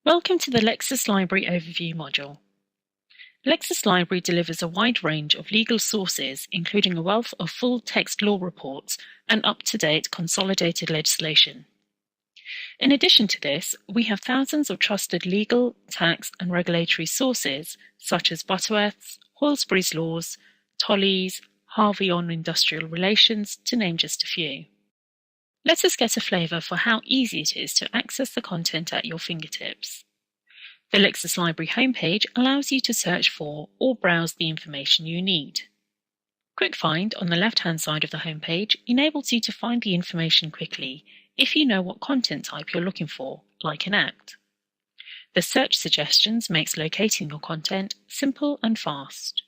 Welcome to the LexisLibrary Overview module. LexisLibrary delivers a wide range of legal sources, including a wealth of full-text law reports and up-to-date consolidated legislation. In addition to this, we have thousands of trusted legal, tax, and regulatory sources, such as Butterworth's, Halsbury's Laws, Tolley's, Harvey on Industrial Relations, to name just a few. Let us get a flavour for how easy it is to access the content at your fingertips. The LexisLibrary homepage allows you to search for or browse the information you need. Quick Find on the left-hand side of the homepage enables you to find the information quickly if you know what content type you're looking for, like an act. The Search Suggestions makes locating your content simple and fast.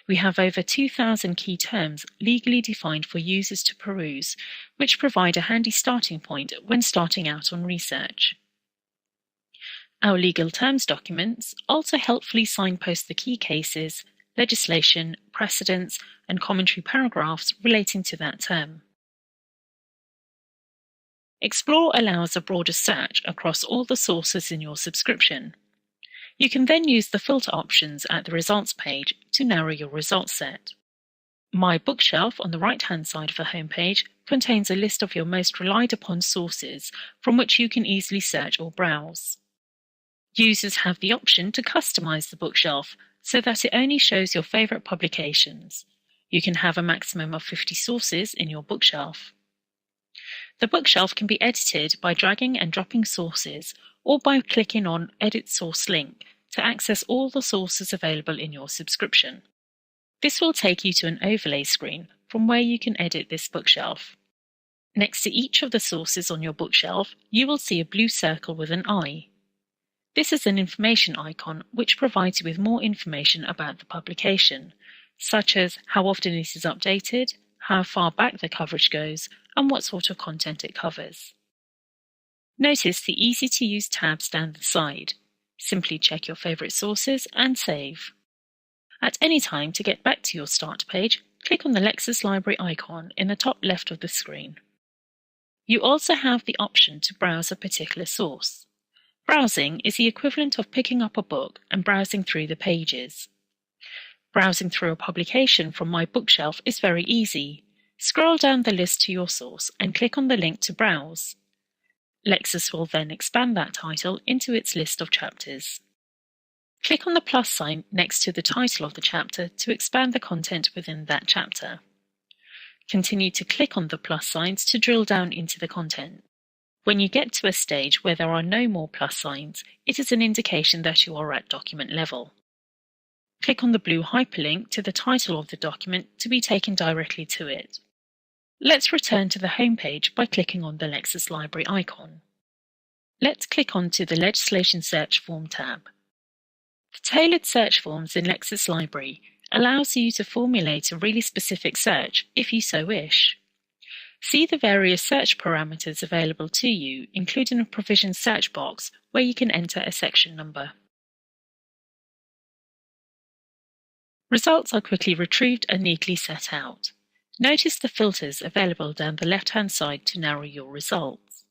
We have over 2,000 key terms legally defined for users to peruse, which provide a handy starting point when starting out on research. Our legal terms documents also helpfully signpost the key cases, legislation, precedents, and commentary paragraphs relating to that term. Explore allows a broader search across all the sources in your subscription. You can then use the filter options at the results page to narrow your results set. My Bookshelf on the right-hand side of the homepage contains a list of your most relied upon sources from which you can easily search or browse. Users have the option to customize the bookshelf so that it only shows your favorite publications. You can have a maximum of 50 sources in your bookshelf. The bookshelf can be edited by dragging and dropping sources or by clicking on Edit Source link to access all the sources available in your subscription. This will take you to an overlay screen from where you can edit this bookshelf. Next to each of the sources on your bookshelf, you will see a blue circle with an eye. This is an information icon which provides you with more information about the publication, such as how often it is updated, how far back the coverage goes, and what sort of content it covers. Notice the easy-to-use tabs down the side. Simply check your favorite sources and save. At any time, to get back to your start page, click on the LexisLibrary icon in the top left of the screen. You also have the option to browse a particular source. Browsing is the equivalent of picking up a book and browsing through the pages. Browsing through a publication from My Bookshelf is very easy. Scroll down the list to your source and click on the link to browse. Lexis will then expand that title into its list of chapters. Click on the plus sign next to the title of the chapter to expand the content within that chapter. Continue to click on the plus signs to drill down into the content. When you get to a stage where there are no more plus signs, it is an indication that you are at document level. Click on the blue hyperlink to the title of the document to be taken directly to it. Let's return to the home page by clicking on the LexisLibrary icon. Let's click onto the Legislation Search Form tab. The tailored search forms in LexisLibrary allows you to formulate a really specific search if you so wish. See the various search parameters available to you, including a provision search box where you can enter a section number. Results are quickly retrieved and neatly set out. Notice the filters available down the left-hand side to narrow your results.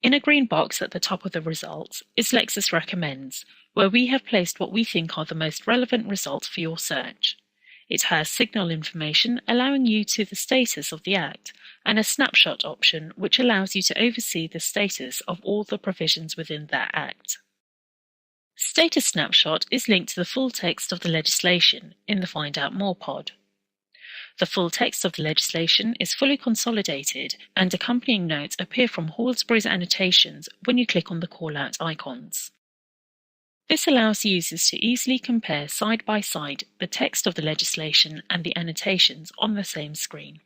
In a green box at the top of the results is Lexis Recommends, where we have placed what we think are the most relevant results for your search. It has signal information allowing you to the status of the Act, and a snapshot option which allows you to oversee the status of all the provisions within that Act. Status Snapshot is linked to the full text of the legislation in the Find Out More pod. The full text of the legislation is fully consolidated, and accompanying notes appear from Halsbury's annotations when you click on the call-out icons. This allows users to easily compare side by side the text of the legislation and the annotations on the same screen.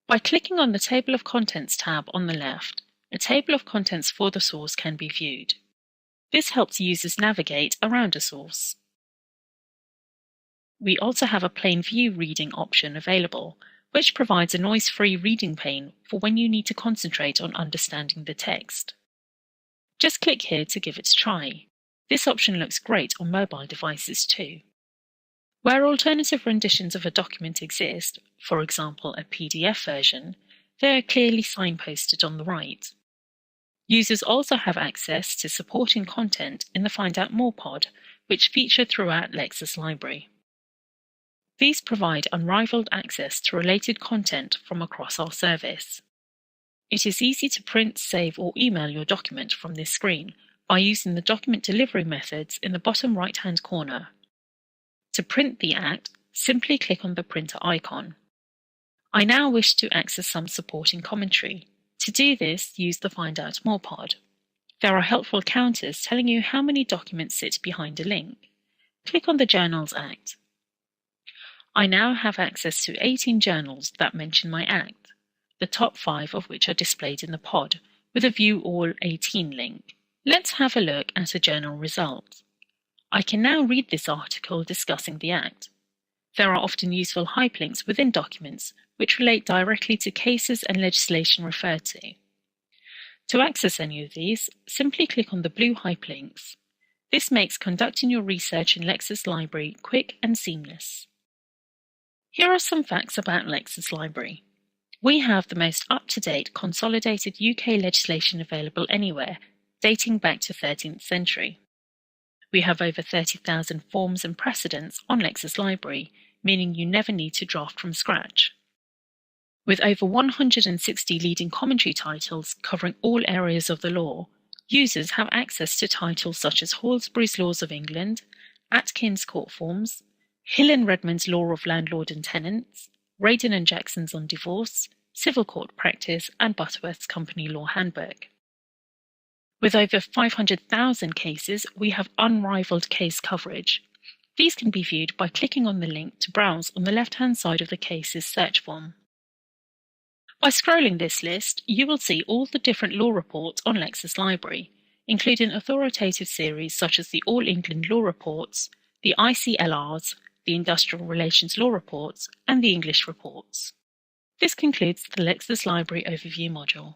By clicking on the Table of Contents tab on the left, a table of contents for the source can be viewed. This helps users navigate around a source. We also have a plain view reading option available, which provides a noise-free reading pane for when you need to concentrate on understanding the text. Just click here to give it a try. This option looks great on mobile devices too. Where alternative renditions of a document exist, for example a PDF version, they are clearly signposted on the right. Users also have access to supporting content in the Find Out More pod, which feature throughout LexisLibrary. These provide unrivaled access to related content from across our service. It is easy to print, save, or email your document from this screen by using the document delivery methods in the bottom right-hand corner. To print the Act, simply click on the printer icon. I now wish to access some supporting commentary. To do this, use the Find Out More pod. There are helpful counters telling you how many documents sit behind a link. Click on the Journals Act. I now have access to 18 journals that mention my Act, the top 5 of which are displayed in the pod, with a View All 18 link. Let's have a look at a journal result. I can now read this article discussing the Act. There are often useful hyperlinks within documents which relate directly to cases and legislation referred to. To access any of these, simply click on the blue hyperlinks. This makes conducting your research in LexisLibrary quick and seamless. Here are some facts about LexisLibrary. We have the most up-to-date consolidated UK legislation available anywhere, dating back to 13th century. We have over 30,000 forms and precedents on LexisLibrary, meaning you never need to draft from scratch. With over 160 leading commentary titles covering all areas of the law, users have access to titles such as Halsbury's Laws of England, Atkins Court Forms, Hill and Redmond's Law of Landlord and Tenants, Radin and Jackson's on Divorce, Civil Court Practice, and Butterworth's Company Law Handbook. With over 500,000 cases, we have unrivaled case coverage. These can be viewed by clicking on the link to browse on the left-hand side of the cases search form. By scrolling this list, you will see all the different law reports on LexisLibrary, including authoritative series such as the All England Law Reports, the ICLRs, the Industrial Relations Law Reports, and the English Reports. This concludes the LexisLibrary Overview module.